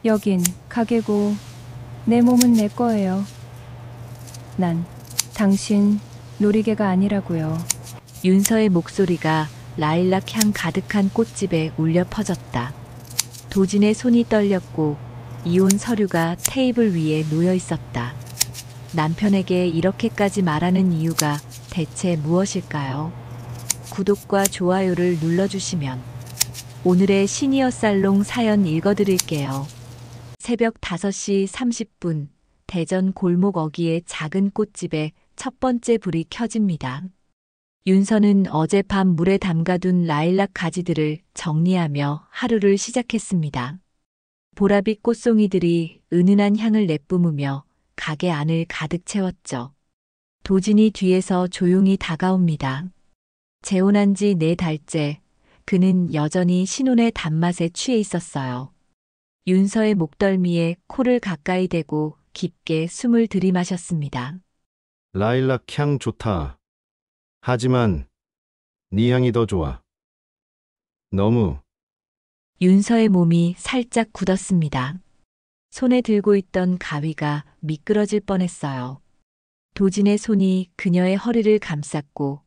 여긴 가게고 내 몸은 내 거예요. 난 당신 놀이개가 아니라고요. 윤서의 목소리가 라일락 향 가득한 꽃집에 울려 퍼졌다. 도진의 손이 떨렸고 이혼 서류가 테이블 위에 놓여 있었다. 남편에게 이렇게까지 말하는 이유가 대체 무엇일까요? 구독과 좋아요를 눌러주시면 오늘의 시니어 살롱 사연 읽어드릴게요. 새벽 5시 30분 대전 골목 어귀의 작은 꽃집에 첫 번째 불이 켜집니다. 윤서는 어젯밤 물에 담가둔 라일락 가지들을 정리하며 하루를 시작했습니다. 보랏빛 꽃송이들이 은은한 향을 내뿜으며 가게 안을 가득 채웠죠. 도진이 뒤에서 조용히 다가옵니다. 재혼한 지 4달째, 그는 여전히 신혼의 단맛에 취해 있었어요. 윤서의 목덜미에 코를 가까이 대고 깊게 숨을 들이마셨습니다. 라일락 향 좋다. 하지만 네 향이 더 좋아. 너무. 윤서의 몸이 살짝 굳었습니다. 손에 들고 있던 가위가 미끄러질 뻔했어요. 도진의 손이 그녀의 허리를 감쌌고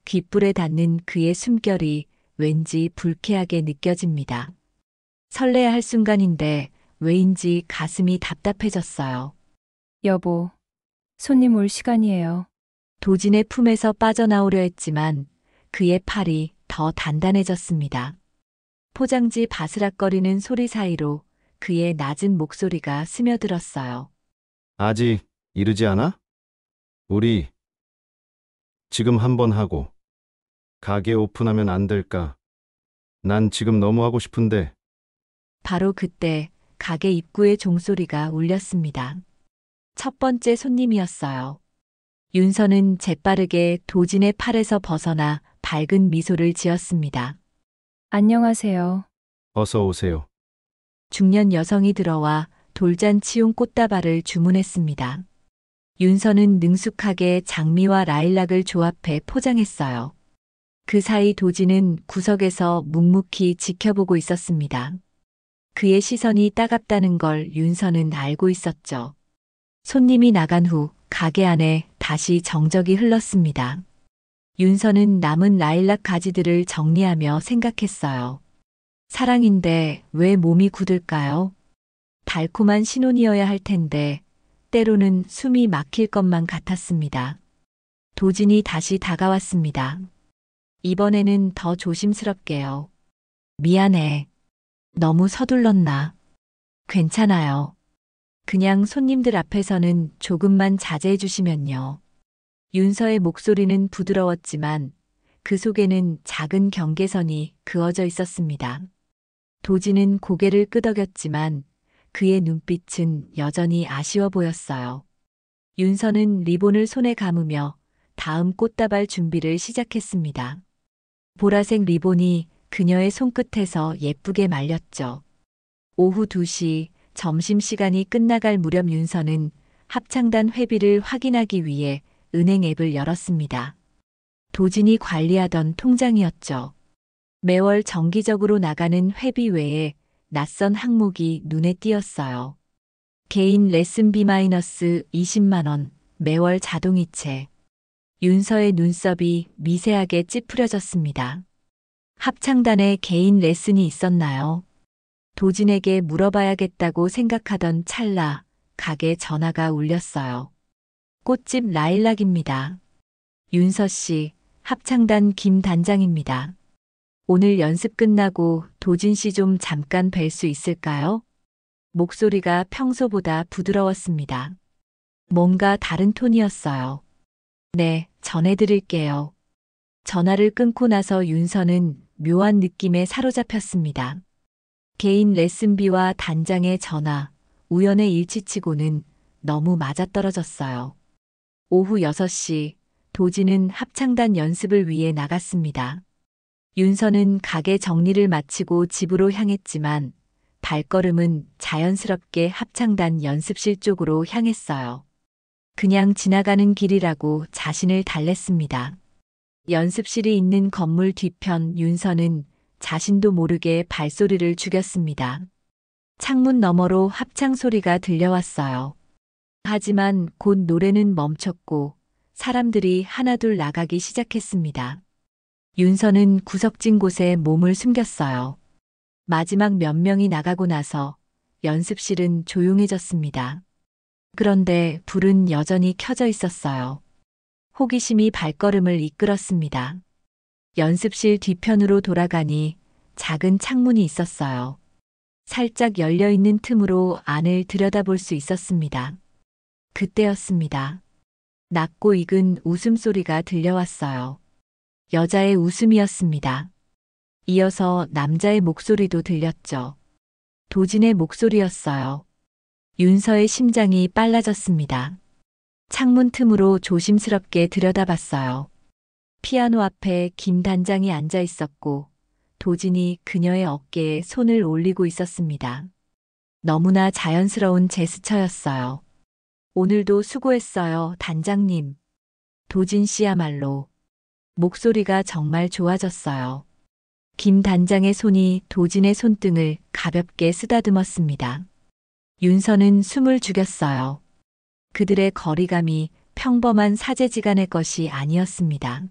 귓불에 닿는 그의 숨결이 왠지 불쾌하게 느껴집니다. 설레야 할 순간인데 왜인지 가슴이 답답해졌어요. 여보, 손님 올 시간이에요. 도진의 품에서 빠져나오려 했지만 그의 팔이 더 단단해졌습니다. 포장지 바스락거리는 소리 사이로 그의 낮은 목소리가 스며들었어요. 아직 이르지 않아? 우리 지금 한번 하고 가게 오픈하면 안 될까? 난 지금 너무 하고 싶은데. 바로 그때 가게 입구의 종소리가 울렸습니다. 첫 번째 손님이었어요. 윤서는 재빠르게 도진의 팔에서 벗어나 밝은 미소를 지었습니다. 안녕하세요. 어서 오세요. 중년 여성이 들어와 돌잔치용 꽃다발을 주문했습니다. 윤서는 능숙하게 장미와 라일락을 조합해 포장했어요. 그 사이 도진은 구석에서 묵묵히 지켜보고 있었습니다. 그의 시선이 따갑다는 걸 윤서는 알고 있었죠. 손님이 나간 후 가게 안에 다시 정적이 흘렀습니다. 윤서는 남은 라일락 가지들을 정리하며 생각했어요. 사랑인데 왜 몸이 굳을까요? 달콤한 신혼이어야 할 텐데 때로는 숨이 막힐 것만 같았습니다. 도진이 다시 다가왔습니다. 이번에는 더 조심스럽게요. 미안해. 너무 서둘렀나? 괜찮아요. 그냥 손님들 앞에서는 조금만 자제해 주시면요. 윤서의 목소리는 부드러웠지만 그 속에는 작은 경계선이 그어져 있었습니다. 도진은 고개를 끄덕였지만 그의 눈빛은 여전히 아쉬워 보였어요. 윤서는 리본을 손에 감으며 다음 꽃다발 준비를 시작했습니다. 보라색 리본이 그녀의 손끝에서 예쁘게 말렸죠. 오후 2시 점심시간이 끝나갈 무렵 윤서는 합창단 회비를 확인하기 위해 은행 앱을 열었습니다. 도진이 관리하던 통장이었죠. 매월 정기적으로 나가는 회비 외에 낯선 항목이 눈에 띄었어요. 개인 레슨비 -20만 원, 매월 자동이체. 윤서의 눈썹이 미세하게 찌푸려졌습니다. 합창단에 개인 레슨이 있었나요? 도진에게 물어봐야겠다고 생각하던 찰나 가게 전화가 울렸어요. 꽃집 라일락입니다. 윤서 씨, 합창단 김 단장입니다. 오늘 연습 끝나고 도진 씨 좀 잠깐 뵐 수 있을까요? 목소리가 평소보다 부드러웠습니다. 뭔가 다른 톤이었어요. 네, 전해드릴게요. 전화를 끊고 나서 윤서는 묘한 느낌에 사로잡혔습니다. 개인 레슨비와 단장의 전화, 우연의 일치치고는 너무 맞아떨어졌어요. 오후 6시, 도진은 합창단 연습을 위해 나갔습니다. 윤서는 가게 정리를 마치고 집으로 향했지만 발걸음은 자연스럽게 합창단 연습실 쪽으로 향했어요. 그냥 지나가는 길이라고 자신을 달랬습니다. 연습실이 있는 건물 뒤편 윤서는 자신도 모르게 발소리를 죽였습니다. 창문 너머로 합창 소리가 들려왔어요. 하지만 곧 노래는 멈췄고 사람들이 하나둘 나가기 시작했습니다. 윤서는 구석진 곳에 몸을 숨겼어요. 마지막 몇 명이 나가고 나서 연습실은 조용해졌습니다. 그런데 불은 여전히 켜져 있었어요. 호기심이 발걸음을 이끌었습니다. 연습실 뒤편으로 돌아가니 작은 창문이 있었어요. 살짝 열려있는 틈으로 안을 들여다볼 수 있었습니다. 그때였습니다. 낮고 익은 웃음소리가 들려왔어요. 여자의 웃음이었습니다. 이어서 남자의 목소리도 들렸죠. 도진의 목소리였어요. 윤서의 심장이 빨라졌습니다. 창문 틈으로 조심스럽게 들여다봤어요. 피아노 앞에 김 단장이 앉아 있었고 도진이 그녀의 어깨에 손을 올리고 있었습니다. 너무나 자연스러운 제스처였어요. 오늘도 수고했어요, 단장님. 도진 씨야말로. 목소리가 정말 좋아졌어요. 김 단장의 손이 도진의 손등을 가볍게 쓰다듬었습니다. 윤서는 숨을 죽였어요. 그들의 거리감이 평범한 사제지간의 것이 아니었습니다.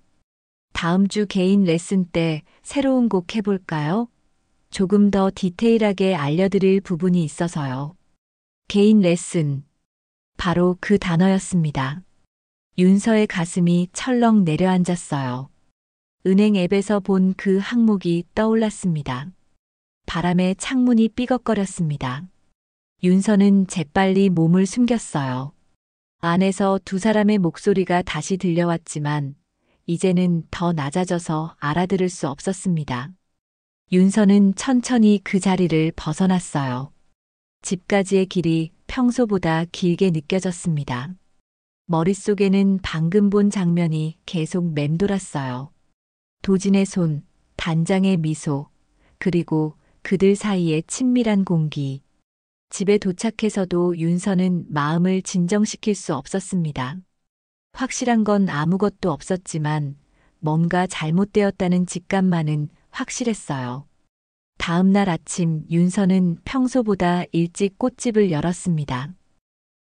다음 주 개인 레슨 때 새로운 곡 해볼까요? 조금 더 디테일하게 알려드릴 부분이 있어서요. 개인 레슨. 바로 그 단어였습니다. 윤서의 가슴이 철렁 내려앉았어요. 은행 앱에서 본 그 항목이 떠올랐습니다. 바람에 창문이 삐걱거렸습니다. 윤서는 재빨리 몸을 숨겼어요. 안에서 두 사람의 목소리가 다시 들려왔지만 이제는 더 낮아져서 알아들을 수 없었습니다. 윤서는 천천히 그 자리를 벗어났어요. 집까지의 길이 평소보다 길게 느껴졌습니다. 머릿속에는 방금 본 장면이 계속 맴돌았어요. 도진의 손, 단장의 미소, 그리고 그들 사이의 친밀한 공기. 집에 도착해서도 윤서는 마음을 진정시킬 수 없었습니다. 확실한 건 아무것도 없었지만 뭔가 잘못되었다는 직감만은 확실했어요. 다음 날 아침 윤서는 평소보다 일찍 꽃집을 열었습니다.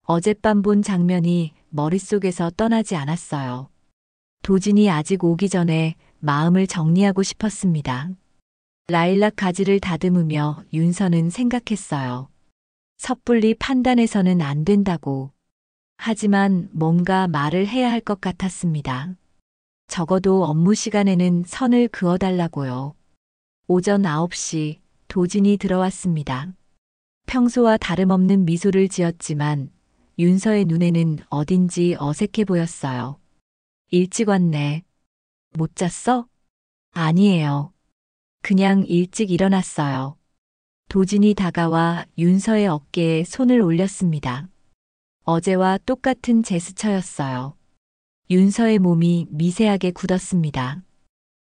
어젯밤 본 장면이 머릿속에서 떠나지 않았어요. 도진이 아직 오기 전에 마음을 정리하고 싶었습니다. 라일락 가지를 다듬으며 윤서는 생각했어요. 섣불리 판단해서는 안 된다고. 하지만 뭔가 말을 해야 할 것 같았습니다. 적어도 업무 시간에는 선을 그어달라고요. 오전 9시 도진이 들어왔습니다. 평소와 다름없는 미소를 지었지만 윤서의 눈에는 어딘지 어색해 보였어요. 일찍 왔네. 못 잤어? 아니에요. 그냥 일찍 일어났어요. 도진이 다가와 윤서의 어깨에 손을 올렸습니다. 어제와 똑같은 제스처였어요. 윤서의 몸이 미세하게 굳었습니다.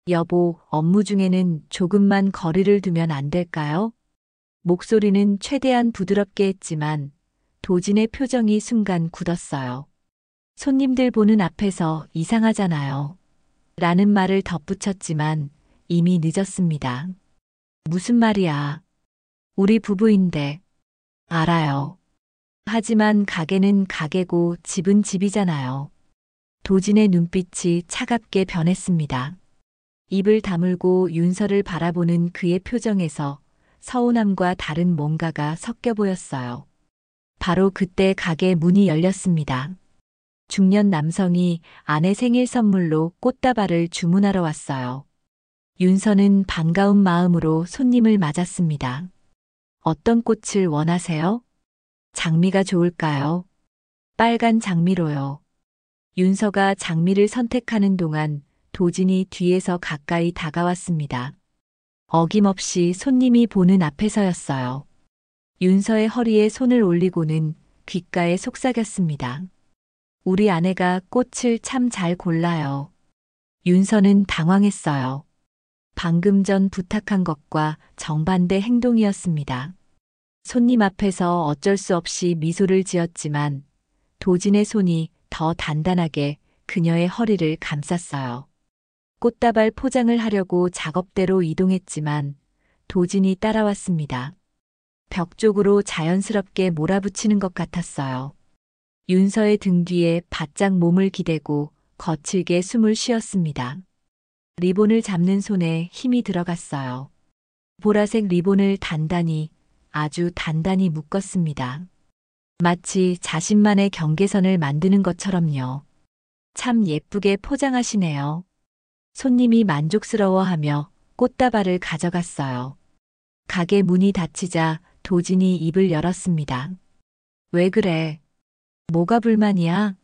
여보, 업무 중에는 조금만 거리를 두면 안 될까요? 목소리는 최대한 부드럽게 했지만 도진의 표정이 순간 굳었어요. 손님들 보는 앞에서 이상하잖아요. 라는 말을 덧붙였지만 이미 늦었습니다. 무슨 말이야. 우리 부부인데. 알아요. 하지만 가게는 가게고 집은 집이잖아요. 도진의 눈빛이 차갑게 변했습니다. 입을 다물고 윤서를 바라보는 그의 표정에서 서운함과 다른 뭔가가 섞여 보였어요. 바로 그때 가게 문이 열렸습니다. 중년 남성이 아내 생일 선물로 꽃다발을 주문하러 왔어요. 윤서는 반가운 마음으로 손님을 맞았습니다. 어떤 꽃을 원하세요? 장미가 좋을까요? 빨간 장미로요. 윤서가 장미를 선택하는 동안 도진이 뒤에서 가까이 다가왔습니다. 어김없이 손님이 보는 앞에 서였어요. 윤서의 허리에 손을 올리고는 귓가에 속삭였습니다. 우리 아내가 꽃을 참 잘 골라요. 윤서는 당황했어요. 방금 전 부탁한 것과 정반대 행동이었습니다. 손님 앞에서 어쩔 수 없이 미소를 지었지만 도진의 손이 더 단단하게 그녀의 허리를 감쌌어요. 꽃다발 포장을 하려고 작업대로 이동했지만 도진이 따라왔습니다. 벽 쪽으로 자연스럽게 몰아붙이는 것 같았어요. 윤서의 등 뒤에 바짝 몸을 기대고 거칠게 숨을 쉬었습니다. 리본을 잡는 손에 힘이 들어갔어요. 보라색 리본을 단단히, 아주 단단히 묶었습니다. 마치 자신만의 경계선을 만드는 것처럼요. 참 예쁘게 포장하시네요. 손님이 만족스러워하며 꽃다발을 가져갔어요. 가게 문이 닫히자 도진이 입을 열었습니다. 왜 그래? 뭐가 불만이야?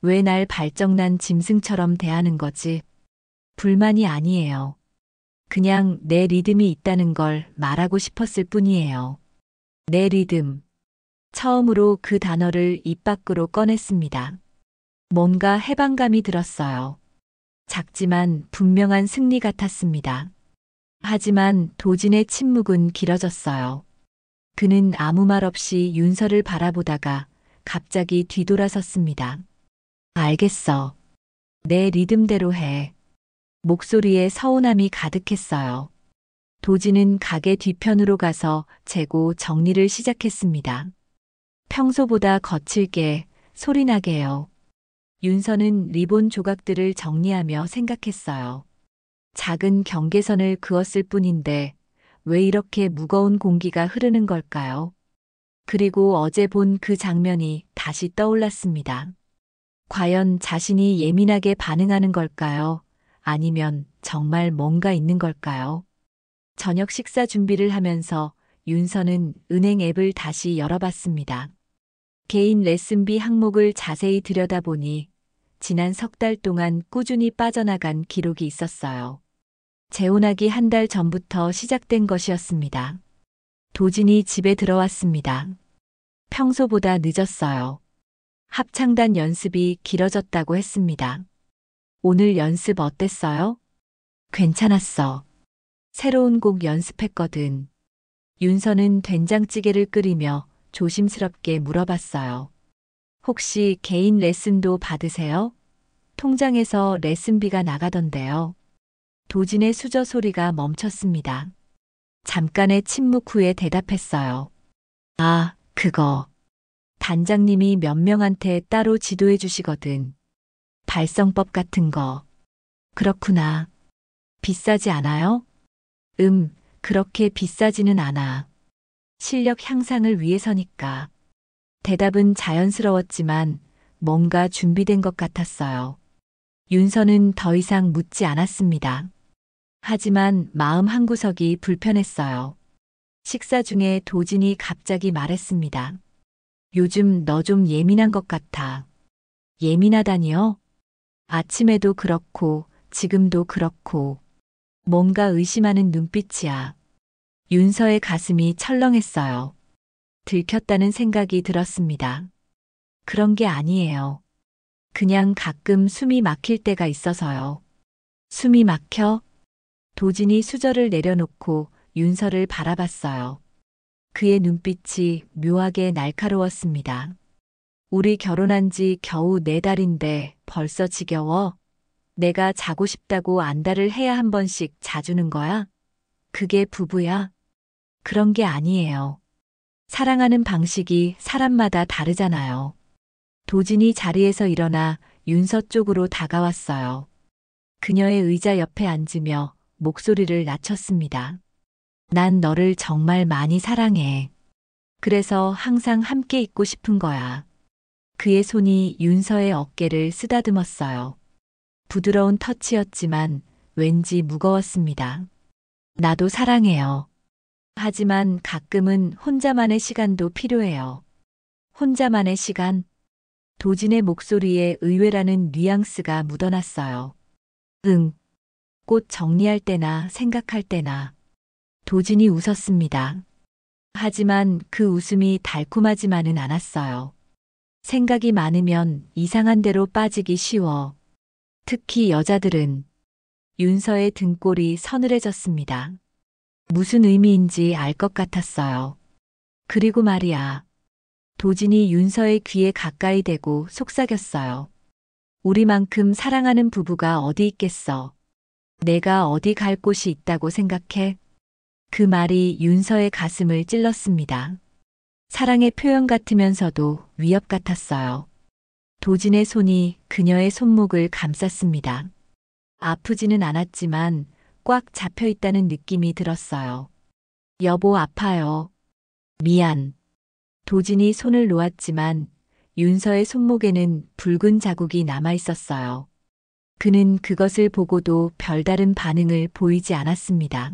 왜 날 발정난 짐승처럼 대하는 거지? 불만이 아니에요. 그냥 내 리듬이 있다는 걸 말하고 싶었을 뿐이에요. 내 리듬. 처음으로 그 단어를 입 밖으로 꺼냈습니다. 뭔가 해방감이 들었어요. 작지만 분명한 승리 같았습니다. 하지만 도진의 침묵은 길어졌어요. 그는 아무 말 없이 윤서를 바라보다가 갑자기 뒤돌아섰습니다. 알겠어. 내 리듬대로 해. 목소리에 서운함이 가득했어요. 도진은 가게 뒤편으로 가서 재고 정리를 시작했습니다. 평소보다 거칠게, 소리나게요. 윤서는 리본 조각들을 정리하며 생각했어요. 작은 경계선을 그었을 뿐인데 왜 이렇게 무거운 공기가 흐르는 걸까요? 그리고 어제 본 그 장면이 다시 떠올랐습니다. 과연 자신이 예민하게 반응하는 걸까요? 아니면 정말 뭔가 있는 걸까요? 저녁 식사 준비를 하면서 윤서는 은행 앱을 다시 열어봤습니다. 개인 레슨비 항목을 자세히 들여다보니 지난 석 달 동안 꾸준히 빠져나간 기록이 있었어요. 재혼하기 한 달 전부터 시작된 것이었습니다. 도진이 집에 들어왔습니다. 평소보다 늦었어요. 합창단 연습이 길어졌다고 했습니다. 오늘 연습 어땠어요? 괜찮았어. 새로운 곡 연습했거든. 윤서는 된장찌개를 끓이며 조심스럽게 물어봤어요. 혹시 개인 레슨도 받으세요? 통장에서 레슨비가 나가던데요. 도진의 수저 소리가 멈췄습니다. 잠깐의 침묵 후에 대답했어요. 아, 그거. 단장님이 몇 명한테 따로 지도해 주시거든. 발성법 같은 거. 그렇구나. 비싸지 않아요? 그렇게 비싸지는 않아. 실력 향상을 위해서니까. 대답은 자연스러웠지만 뭔가 준비된 것 같았어요. 윤서는 더 이상 묻지 않았습니다. 하지만 마음 한구석이 불편했어요. 식사 중에 도진이 갑자기 말했습니다. 요즘 너 좀 예민한 것 같아. 예민하다니요? 아침에도 그렇고 지금도 그렇고 뭔가 의심하는 눈빛이야. 윤서의 가슴이 철렁했어요. 들켰다는 생각이 들었습니다. 그런 게 아니에요. 그냥 가끔 숨이 막힐 때가 있어서요. 숨이 막혀? 도진이 수저를 내려놓고 윤서를 바라봤어요. 그의 눈빛이 묘하게 날카로웠습니다. 우리 결혼한 지 겨우 4달인데 벌써 지겨워? 내가 자고 싶다고 안달을 해야 한 번씩 자주는 거야? 그게 부부야? 그런 게 아니에요. 사랑하는 방식이 사람마다 다르잖아요. 도진이 자리에서 일어나 윤서 쪽으로 다가왔어요. 그녀의 의자 옆에 앉으며 목소리를 낮췄습니다. 난 너를 정말 많이 사랑해. 그래서 항상 함께 있고 싶은 거야. 그의 손이 윤서의 어깨를 쓰다듬었어요. 부드러운 터치였지만 왠지 무거웠습니다. 나도 사랑해요. 하지만 가끔은 혼자만의 시간도 필요해요. 혼자만의 시간? 도진의 목소리에 의외라는 뉘앙스가 묻어났어요. 응. 꽃 정리할 때나 생각할 때나. 도진이 웃었습니다. 하지만 그 웃음이 달콤하지만은 않았어요. 생각이 많으면 이상한 데로 빠지기 쉬워. 특히 여자들은. 윤서의 등골이 서늘해졌습니다. 무슨 의미인지 알 것 같았어요. 그리고 말이야. 도진이 윤서의 귀에 가까이 대고 속삭였어요. 우리만큼 사랑하는 부부가 어디 있겠어. 내가 어디 갈 곳이 있다고 생각해? 그 말이 윤서의 가슴을 찔렀습니다. 사랑의 표현 같으면서도 위협 같았어요. 도진의 손이 그녀의 손목을 감쌌습니다. 아프지는 않았지만 꽉 잡혀 있다는 느낌이 들었어요. 여보, 아파요. 미안. 도진이 손을 놓았지만 윤서의 손목에는 붉은 자국이 남아 있었어요. 그는 그것을 보고도 별다른 반응을 보이지 않았습니다.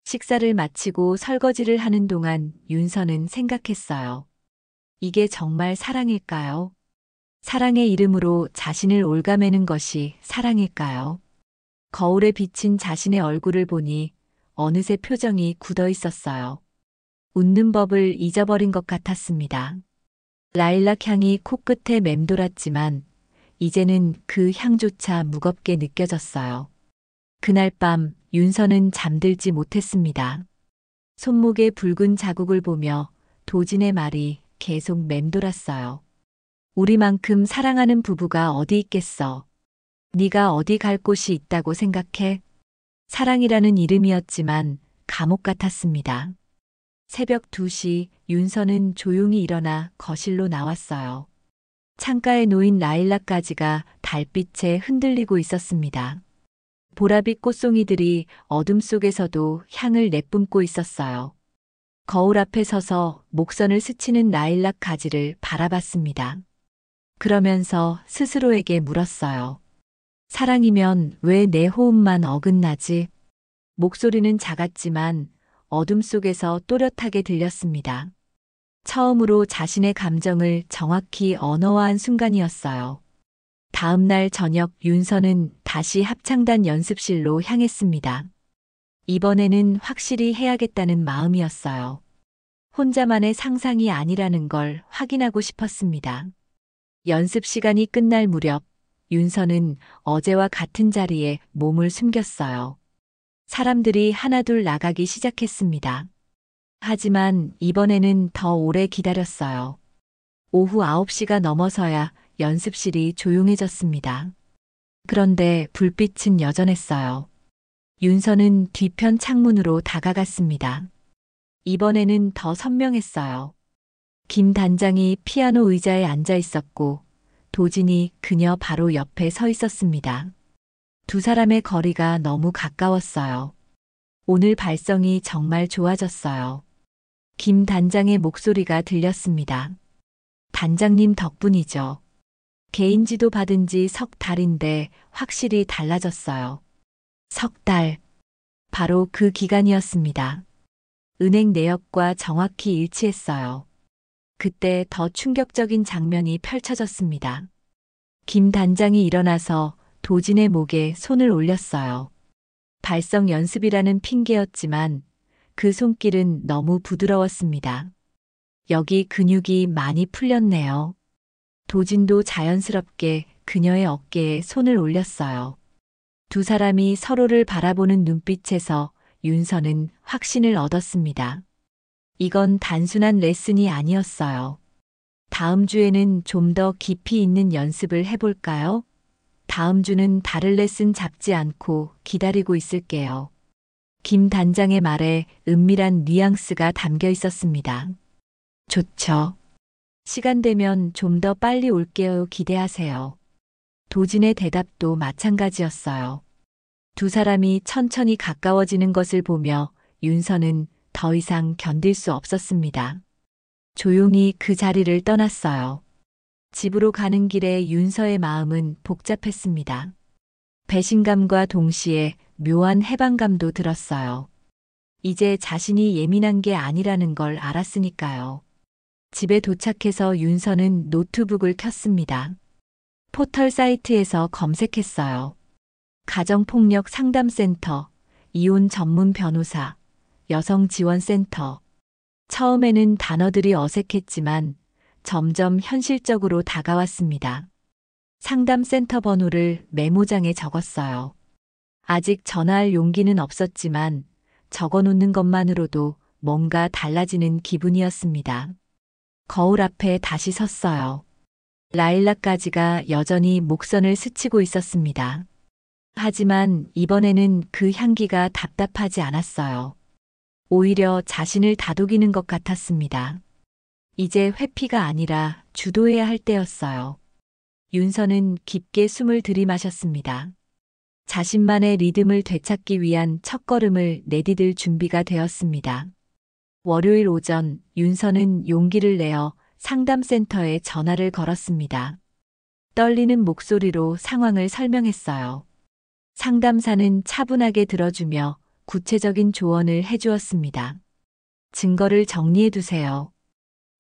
식사를 마치고 설거지를 하는 동안 윤서는 생각했어요. 이게 정말 사랑일까요? 사랑의 이름으로 자신을 올가매는 것이 사랑일까요? 거울에 비친 자신의 얼굴을 보니 어느새 표정이 굳어 있었어요. 웃는 법을 잊어버린 것 같았습니다. 라일락 향이 코끝에 맴돌았지만 이제는 그 향조차 무겁게 느껴졌어요. 그날 밤 윤서는 잠들지 못했습니다. 손목에 붉은 자국을 보며 도진의 말이 계속 맴돌았어요. 우리만큼 사랑하는 부부가 어디 있겠어? 네가 어디 갈 곳이 있다고 생각해? 사랑이라는 이름이었지만 감옥 같았습니다. 새벽 2시 윤서는 조용히 일어나 거실로 나왔어요. 창가에 놓인 라일락 가지가 달빛에 흔들리고 있었습니다. 보랏빛 꽃송이들이 어둠 속에서도 향을 내뿜고 있었어요. 거울 앞에 서서 목선을 스치는 라일락 가지를 바라봤습니다. 그러면서 스스로에게 물었어요. 사랑이면 왜 내 호흡만 어긋나지? 목소리는 작았지만 어둠 속에서 또렷하게 들렸습니다. 처음으로 자신의 감정을 정확히 언어화한 순간이었어요. 다음 날 저녁 윤서는 다시 합창단 연습실로 향했습니다. 이번에는 확실히 해야겠다는 마음이었어요. 혼자만의 상상이 아니라는 걸 확인하고 싶었습니다. 연습 시간이 끝날 무렵 윤서는 어제와 같은 자리에 몸을 숨겼어요. 사람들이 하나둘 나가기 시작했습니다. 하지만 이번에는 더 오래 기다렸어요. 오후 9시가 넘어서야 연습실이 조용해졌습니다. 그런데 불빛은 여전했어요. 윤서는 뒤편 창문으로 다가갔습니다. 이번에는 더 선명했어요. 김 단장이 피아노 의자에 앉아 있었고 도진이 그녀 바로 옆에 서 있었습니다. 두 사람의 거리가 너무 가까웠어요. 오늘 발성이 정말 좋아졌어요. 김 단장의 목소리가 들렸습니다. 단장님 덕분이죠. 개인지도 받은 지 석 달인데 확실히 달라졌어요. 석 달. 바로 그 기간이었습니다. 은행 내역과 정확히 일치했어요. 그때 더 충격적인 장면이 펼쳐졌습니다. 김 단장이 일어나서 도진의 목에 손을 올렸어요. 발성 연습이라는 핑계였지만 그 손길은 너무 부드러웠습니다. 여기 근육이 많이 풀렸네요. 도진도 자연스럽게 그녀의 어깨에 손을 올렸어요. 두 사람이 서로를 바라보는 눈빛에서 윤서는 확신을 얻었습니다. 이건 단순한 레슨이 아니었어요. 다음 주에는 좀 더 깊이 있는 연습을 해볼까요? 다음 주는 다른 레슨 잡지 않고 기다리고 있을게요. 김 단장의 말에 은밀한 뉘앙스가 담겨 있었습니다. 좋죠. 시간 되면 좀 더 빨리 올게요. 기대하세요. 도진의 대답도 마찬가지였어요. 두 사람이 천천히 가까워지는 것을 보며 윤서는 더 이상 견딜 수 없었습니다. 조용히 그 자리를 떠났어요. 집으로 가는 길에 윤서의 마음은 복잡했습니다. 배신감과 동시에 묘한 해방감도 들었어요. 이제 자신이 예민한 게 아니라는 걸 알았으니까요. 집에 도착해서 윤서는 노트북을 켰습니다. 포털 사이트에서 검색했어요. 가정폭력 상담센터, 이혼 전문 변호사, 여성지원센터. 처음에는 단어들이 어색했지만 점점 현실적으로 다가왔습니다. 상담센터 번호를 메모장에 적었어요. 아직 전화할 용기는 없었지만 적어놓는 것만으로도 뭔가 달라지는 기분이었습니다. 거울 앞에 다시 섰어요. 라일락 가지가 여전히 목선을 스치고 있었습니다. 하지만 이번에는 그 향기가 답답하지 않았어요. 오히려 자신을 다독이는 것 같았습니다. 이제 회피가 아니라 주도해야 할 때였어요. 윤서는 깊게 숨을 들이마셨습니다. 자신만의 리듬을 되찾기 위한 첫걸음을 내디딜 준비가 되었습니다. 월요일 오전 윤서는 용기를 내어 상담센터에 전화를 걸었습니다. 떨리는 목소리로 상황을 설명했어요. 상담사는 차분하게 들어주며 구체적인 조언을 해주었습니다. 증거를 정리해 두세요.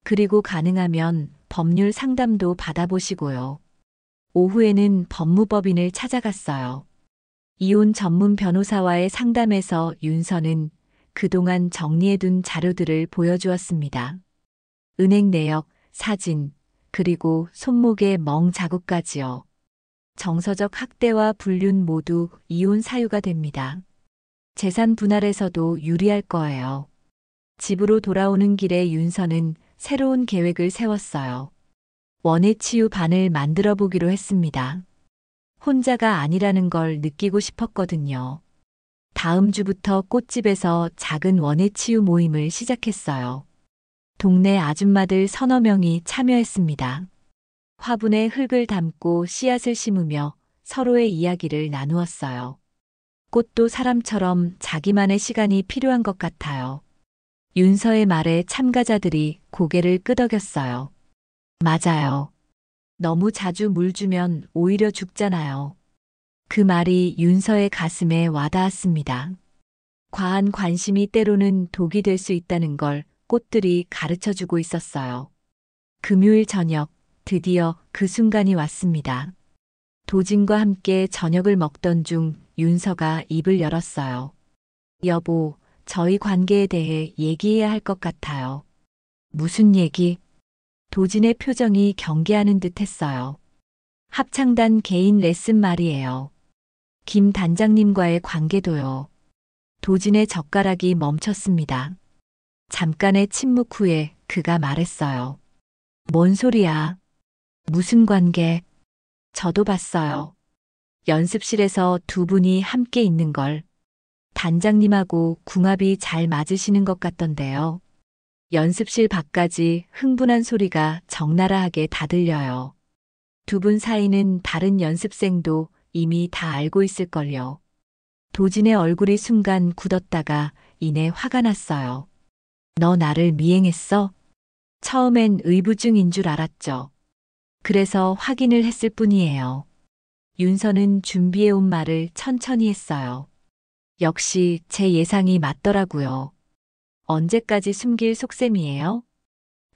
그리고 가능하면 법률 상담도 받아보시고요. 오후에는 법무법인을 찾아갔어요. 이혼 전문 변호사와의 상담에서 윤서는 그동안 정리해둔 자료들을 보여주었습니다. 은행 내역, 사진, 그리고 손목의 멍 자국까지요. 정서적 학대와 불륜 모두 이혼 사유가 됩니다. 재산 분할에서도 유리할 거예요. 집으로 돌아오는 길에 윤서는 새로운 계획을 세웠어요. 원해치유 반을 만들어 보기로 했습니다. 혼자가 아니라는 걸 느끼고 싶었거든요. 다음 주부터 꽃집에서 작은 원해치유 모임을 시작했어요. 동네 아줌마들 서너 명이 참여했습니다. 화분에 흙을 담고 씨앗을 심으며 서로의 이야기를 나누었어요. 꽃도 사람처럼 자기만의 시간이 필요한 것 같아요. 윤서의 말에 참가자들이 고개를 끄덕였어요. 맞아요. 너무 자주 물 주면 오히려 죽잖아요. 그 말이 윤서의 가슴에 와닿았습니다. 과한 관심이 때로는 독이 될 수 있다는 걸 꽃들이 가르쳐 주고 있었어요. 금요일 저녁, 드디어 그 순간이 왔습니다. 도진과 함께 저녁을 먹던 중 윤서가 입을 열었어요. 여보, 저희 관계에 대해 얘기해야 할 것 같아요. 무슨 얘기? 도진의 표정이 경계하는 듯 했어요. 합창단 개인 레슨 말이에요. 김 단장님과의 관계도요. 도진의 젓가락이 멈췄습니다. 잠깐의 침묵 후에 그가 말했어요. 뭔 소리야? 무슨 관계? 저도 봤어요. 연습실에서 두 분이 함께 있는 걸. 단장님하고 궁합이 잘 맞으시는 것 같던데요. 연습실 밖까지 흥분한 소리가 적나라하게 다 들려요. 두 분 사이는 다른 연습생도 이미 다 알고 있을걸요. 도진의 얼굴이 순간 굳었다가 이내 화가 났어요. 너 나를 미행했어? 처음엔 의부증인 줄 알았죠. 그래서 확인을 했을 뿐이에요. 윤서는 준비해온 말을 천천히 했어요. 역시 제 예상이 맞더라고요. 언제까지 숨길 속셈이에요?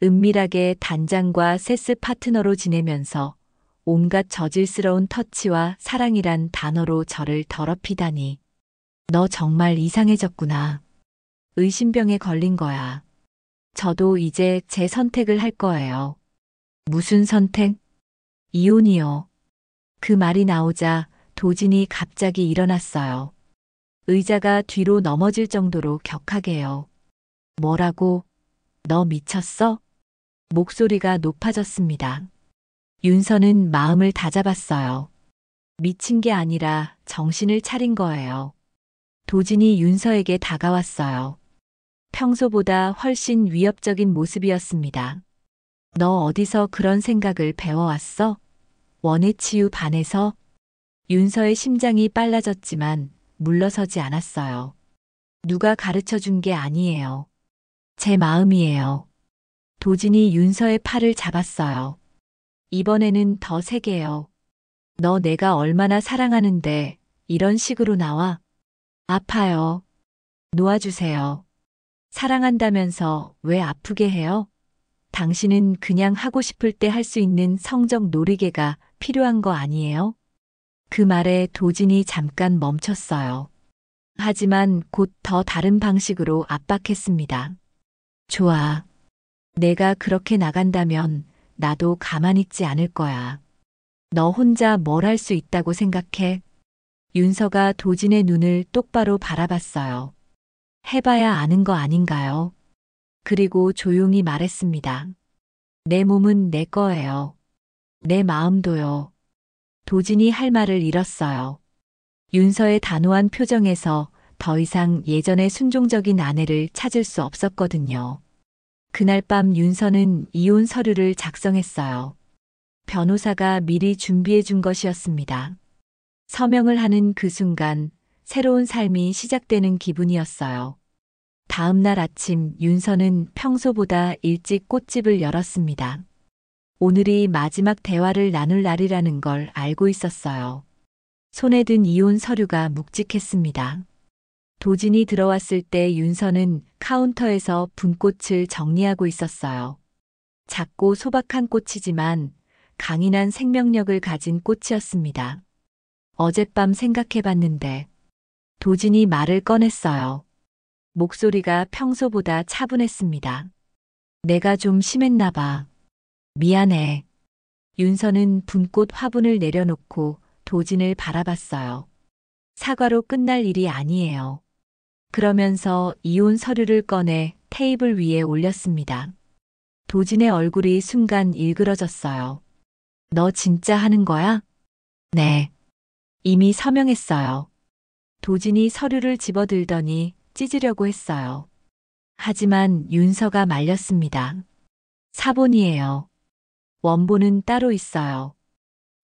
은밀하게 단장과 세스 파트너로 지내면서 온갖 저질스러운 터치와 사랑이란 단어로 저를 더럽히다니. 너 정말 이상해졌구나. 의심병에 걸린 거야. 저도 이제 제 선택을 할 거예요. 무슨 선택? 이혼이요. 그 말이 나오자 도진이 갑자기 일어났어요. 의자가 뒤로 넘어질 정도로 격하게요. 뭐라고? 너 미쳤어? 목소리가 높아졌습니다. 윤서는 마음을 다잡았어요. 미친 게 아니라 정신을 차린 거예요. 도진이 윤서에게 다가왔어요. 평소보다 훨씬 위협적인 모습이었습니다. 너 어디서 그런 생각을 배워왔어? 원해치유 반에서? 윤서의 심장이 빨라졌지만 물러서지 않았어요. 누가 가르쳐 준 게 아니에요. 제 마음이에요. 도진이 윤서의 팔을 잡았어요. 이번에는 더 세게요. 너 내가 얼마나 사랑하는데 이런 식으로 나와? 아파요. 놓아주세요. 사랑한다면서 왜 아프게 해요? 당신은 그냥 하고 싶을 때 할 수 있는 성적 놀이개가 필요한 거 아니에요? 그 말에 도진이 잠깐 멈췄어요. 하지만 곧 더 다른 방식으로 압박했습니다. 좋아. 내가 그렇게 나간다면 나도 가만히 있지 않을 거야. 너 혼자 뭘 할 수 있다고 생각해? 윤서가 도진의 눈을 똑바로 바라봤어요. 해봐야 아는 거 아닌가요? 그리고 조용히 말했습니다. 내 몸은 내 거예요. 내 마음도요. 도진이 할 말을 잃었어요. 윤서의 단호한 표정에서 더 이상 예전의 순종적인 아내를 찾을 수 없었거든요. 그날 밤 윤서는 이혼 서류를 작성했어요. 변호사가 미리 준비해 준 것이었습니다. 서명을 하는 그 순간 새로운 삶이 시작되는 기분이었어요. 다음 날 아침 윤서는 평소보다 일찍 꽃집을 열었습니다. 오늘이 마지막 대화를 나눌 날이라는 걸 알고 있었어요. 손에 든 이혼 서류가 묵직했습니다. 도진이 들어왔을 때 윤서는 카운터에서 분꽃을 정리하고 있었어요. 작고 소박한 꽃이지만 강인한 생명력을 가진 꽃이었습니다. 어젯밤 생각해봤는데 도진이 말을 꺼냈어요. 목소리가 평소보다 차분했습니다. 내가 좀 심했나 봐. 미안해. 윤서는 분꽃 화분을 내려놓고 도진을 바라봤어요. 사과로 끝날 일이 아니에요. 그러면서 이혼 서류를 꺼내 테이블 위에 올렸습니다. 도진의 얼굴이 순간 일그러졌어요. 너 진짜 하는 거야? 네. 이미 서명했어요. 도진이 서류를 집어들더니 찢으려고 했어요. 하지만 윤서가 말렸습니다. 사본이에요. 원본은 따로 있어요.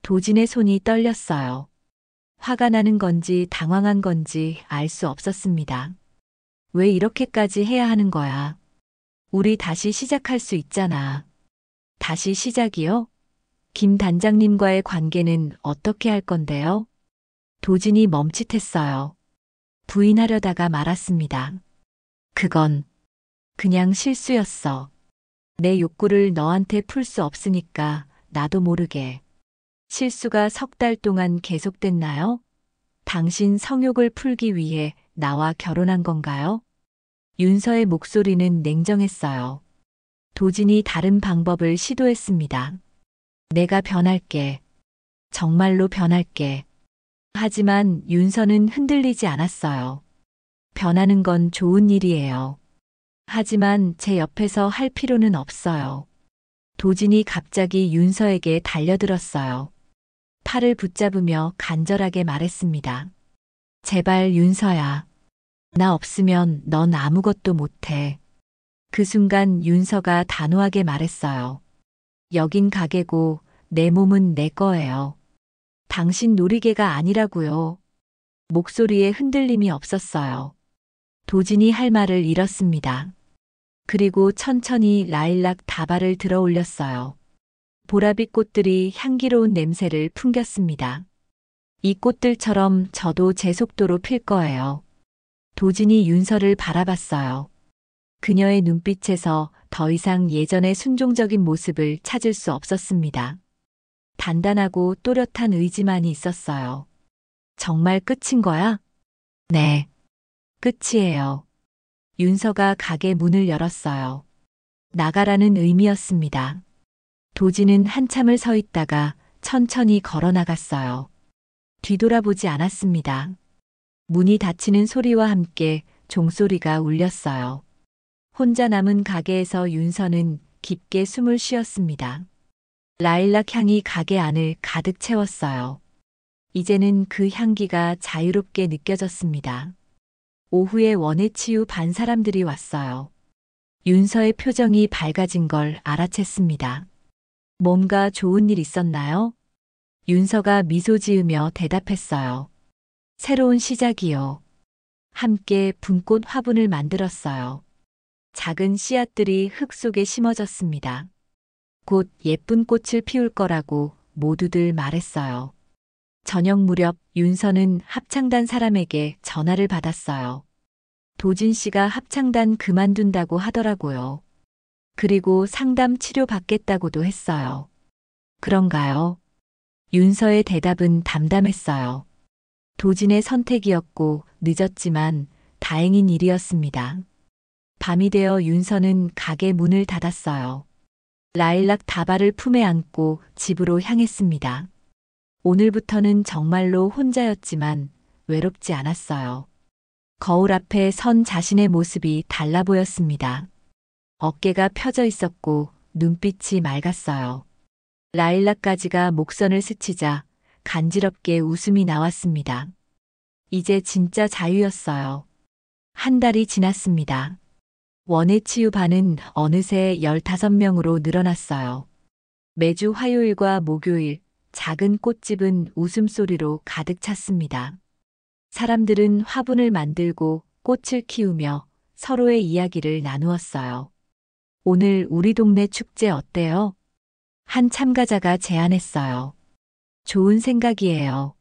도진의 손이 떨렸어요. 화가 나는 건지 당황한 건지 알 수 없었습니다. 왜 이렇게까지 해야 하는 거야? 우리 다시 시작할 수 있잖아. 다시 시작이요? 김 단장님과의 관계는 어떻게 할 건데요? 도진이 멈칫했어요. 부인하려다가 말았습니다. 그건 그냥 실수였어. 내 욕구를 너한테 풀 수 없으니까 나도 모르게. 실수가 석 달 동안 계속됐나요? 당신 성욕을 풀기 위해 나와 결혼한 건가요? 윤서의 목소리는 냉정했어요. 도진이 다른 방법을 시도했습니다. 내가 변할게. 정말로 변할게. 하지만 윤서는 흔들리지 않았어요. 변하는 건 좋은 일이에요. 하지만 제 옆에서 할 필요는 없어요. 도진이 갑자기 윤서에게 달려들었어요. 팔을 붙잡으며 간절하게 말했습니다. 제발 윤서야. 나 없으면 넌 아무것도 못해. 그 순간 윤서가 단호하게 말했어요. 여긴 가게고 내 몸은 내 거예요. 당신 놀이개가 아니라고요. 목소리에 흔들림이 없었어요. 도진이 할 말을 잃었습니다. 그리고 천천히 라일락 다발을 들어 올렸어요. 보라빛 꽃들이 향기로운 냄새를 풍겼습니다. 이 꽃들처럼 저도 제 속도로 필 거예요. 도진이 윤서를 바라봤어요. 그녀의 눈빛에서 더 이상 예전의 순종적인 모습을 찾을 수 없었습니다. 단단하고 또렷한 의지만이 있었어요. 정말 끝인 거야? 네. 끝이에요. 윤서가 가게 문을 열었어요. 나가라는 의미였습니다. 도진은 한참을 서 있다가 천천히 걸어 나갔어요. 뒤돌아보지 않았습니다. 문이 닫히는 소리와 함께 종소리가 울렸어요. 혼자 남은 가게에서 윤서는 깊게 숨을 쉬었습니다. 라일락 향이 가게 안을 가득 채웠어요. 이제는 그 향기가 자유롭게 느껴졌습니다. 오후에 원해치유 반 사람들이 왔어요. 윤서의 표정이 밝아진 걸 알아챘습니다. 뭔가 좋은 일 있었나요? 윤서가 미소 지으며 대답했어요. 새로운 시작이요. 함께 분꽃 화분을 만들었어요. 작은 씨앗들이 흙 속에 심어졌습니다. 곧 예쁜 꽃을 피울 거라고 모두들 말했어요. 저녁 무렵 윤서는 합창단 사람에게 전화를 받았어요. 도진 씨가 합창단 그만둔다고 하더라고요. 그리고 상담 치료 받겠다고도 했어요. 그런가요? 윤서의 대답은 담담했어요. 도진의 선택이었고 늦었지만 다행인 일이었습니다. 밤이 되어 윤서는 가게 문을 닫았어요. 라일락 다발을 품에 안고 집으로 향했습니다. 오늘부터는 정말로 혼자였지만 외롭지 않았어요. 거울 앞에 선 자신의 모습이 달라 보였습니다. 어깨가 펴져 있었고 눈빛이 맑았어요. 라일락 가지가 목선을 스치자 간지럽게 웃음이 나왔습니다. 이제 진짜 자유였어요. 한 달이 지났습니다. 원예치유 반은 어느새 15명으로 늘어났어요. 매주 화요일과 목요일 작은 꽃집은 웃음소리로 가득 찼습니다. 사람들은 화분을 만들고 꽃을 키우며 서로의 이야기를 나누었어요. 오늘 우리 동네 축제 어때요? 한 참가자가 제안했어요. 좋은 생각이에요.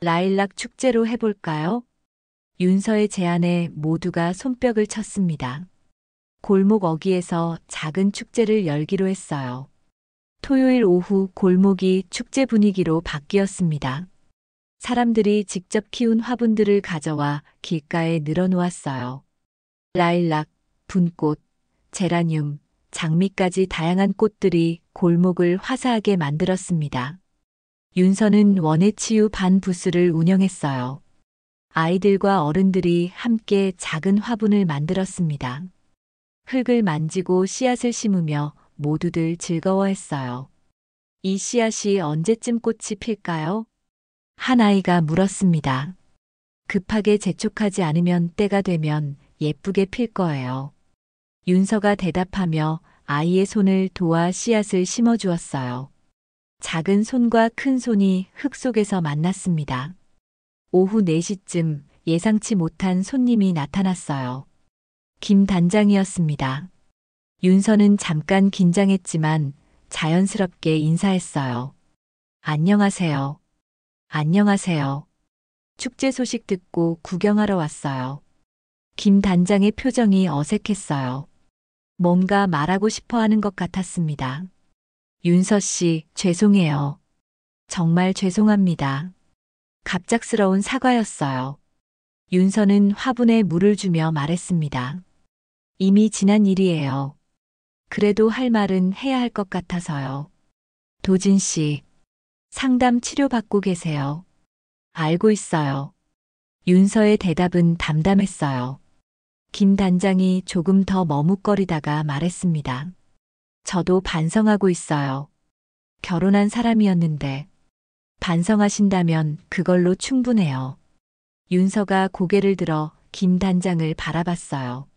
라일락 축제로 해볼까요? 윤서의 제안에 모두가 손뼉을 쳤습니다. 골목 어귀에서 작은 축제를 열기로 했어요. 토요일 오후 골목이 축제 분위기로 바뀌었습니다. 사람들이 직접 키운 화분들을 가져와 길가에 늘어놓았어요. 라일락, 분꽃, 제라늄, 장미까지 다양한 꽃들이 골목을 화사하게 만들었습니다. 윤서는 원예치유 반 부스를 운영했어요. 아이들과 어른들이 함께 작은 화분을 만들었습니다. 흙을 만지고 씨앗을 심으며 모두들 즐거워했어요. 이 씨앗이 언제쯤 꽃이 필까요? 한 아이가 물었습니다. 급하게 재촉하지 않으면 때가 되면 예쁘게 필 거예요. 윤서가 대답하며 아이의 손을 도와 씨앗을 심어주었어요. 작은 손과 큰 손이 흙 속에서 만났습니다. 오후 4시쯤 예상치 못한 손님이 나타났어요. 김 단장이었습니다. 윤서는 잠깐 긴장했지만 자연스럽게 인사했어요. 안녕하세요. 안녕하세요. 축제 소식 듣고 구경하러 왔어요. 김 단장의 표정이 어색했어요. 뭔가 말하고 싶어 하는 것 같았습니다. 윤서 씨, 죄송해요. 정말 죄송합니다. 갑작스러운 사과였어요. 윤서는 화분에 물을 주며 말했습니다. 이미 지난 일이에요. 그래도 할 말은 해야 할 것 같아서요. 도진 씨, 상담 치료받고 계세요. 알고 있어요. 윤서의 대답은 담담했어요. 김 단장이 조금 더 머뭇거리다가 말했습니다. 저도 반성하고 있어요. 결혼한 사람이었는데 반성하신다면 그걸로 충분해요. 윤서가 고개를 들어 김 단장을 바라봤어요.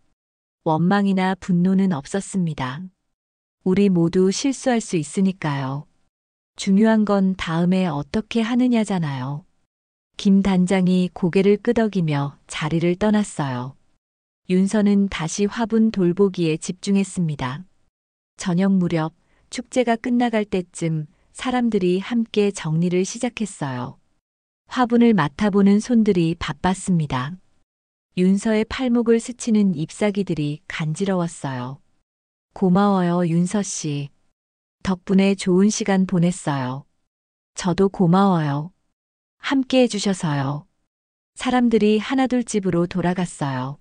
원망이나 분노는 없었습니다. 우리 모두 실수할 수 있으니까요. 중요한 건 다음에 어떻게 하느냐잖아요. 김 단장이 고개를 끄덕이며 자리를 떠났어요. 윤서는 다시 화분 돌보기에 집중했습니다. 저녁 무렵 축제가 끝나갈 때쯤 사람들이 함께 정리를 시작했어요. 화분을 맡아보는 손들이 바빴습니다. 윤서의 팔목을 스치는 잎사귀들이 간지러웠어요. 고마워요, 윤서 씨. 덕분에 좋은 시간 보냈어요. 저도 고마워요. 함께 해주셔서요. 사람들이 하나둘 집으로 돌아갔어요.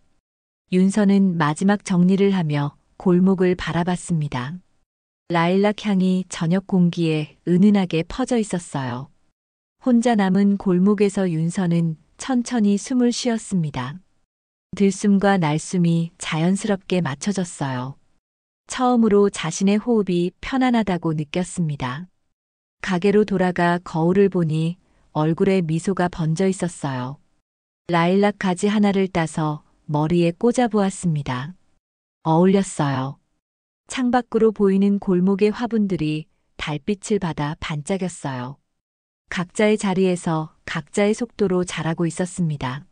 윤서는 마지막 정리를 하며 골목을 바라봤습니다. 라일락 향이 저녁 공기에 은은하게 퍼져 있었어요. 혼자 남은 골목에서 윤서는 천천히 숨을 쉬었습니다. 들숨과 날숨이 자연스럽게 맞춰졌어요. 처음으로 자신의 호흡이 편안하다고 느꼈습니다. 가게로 돌아가 거울을 보니 얼굴에 미소가 번져 있었어요. 라일락 가지 하나를 따서 머리에 꽂아 보았습니다. 어울렸어요. 창밖으로 보이는 골목의 화분들이 달빛을 받아 반짝였어요. 각자의 자리에서 각자의 속도로 자라고 있었습니다.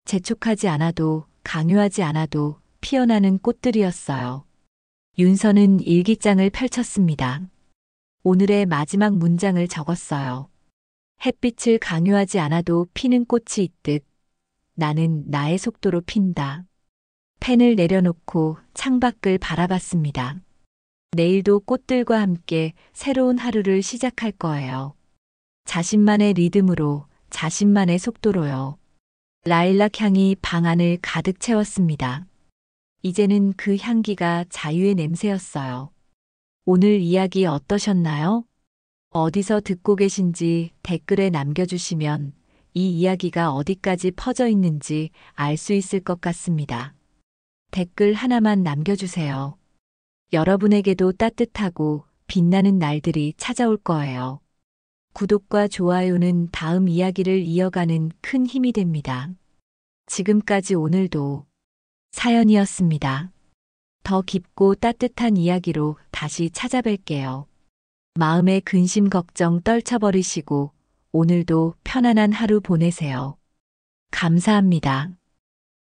재촉하지 않아도 강요하지 않아도 피어나는 꽃들이었어요. 윤서는 일기장을 펼쳤습니다. 오늘의 마지막 문장을 적었어요. 햇빛을 강요하지 않아도 피는 꽃이 있듯 나는 나의 속도로 핀다. 펜을 내려놓고 창밖을 바라봤습니다. 내일도 꽃들과 함께 새로운 하루를 시작할 거예요. 자신만의 리듬으로, 자신만의 속도로요. 라일락 향이 방 안을 가득 채웠습니다. 이제는 그 향기가 자유의 냄새였어요. 오늘 이야기 어떠셨나요? 어디서 듣고 계신지 댓글에 남겨주시면 이 이야기가 어디까지 퍼져 있는지 알 수 있을 것 같습니다. 댓글 하나만 남겨주세요. 여러분에게도 따뜻하고 빛나는 날들이 찾아올 거예요. 구독과 좋아요는 다음 이야기를 이어가는 큰 힘이 됩니다. 지금까지 오늘도 사연이었습니다. 더 깊고 따뜻한 이야기로 다시 찾아뵐게요. 마음의 근심 걱정 떨쳐버리시고 오늘도 편안한 하루 보내세요. 감사합니다.